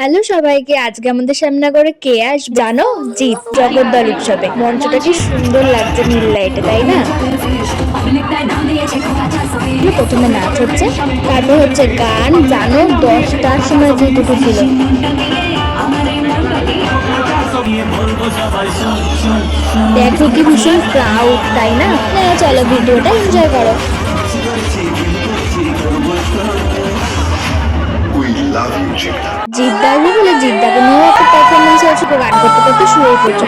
Hello সবাইকে, আজকে আমাদের শ্যামনগরে কে আসবে জানো? জিৎ জগদ্দল উৎসবে। মঞ্চটা কি সুন্দর লাগছে নীল লাইটে, তাই না? প্রথমে নাচ হচ্ছে, তারপর হচ্ছে গান। জানো 10টার সময় জিৎ উঠেছিল। দেখো কি ভীষণ প্রাউড, তাই না? চলো ভিডিওটা এনজয় করো। জিদ্দা আসবে বলে জিদ্দাকে নিয়েও একটা পারফরমেন্স হয়েছে, গান করতে করতে শুয়ে পড়ছে।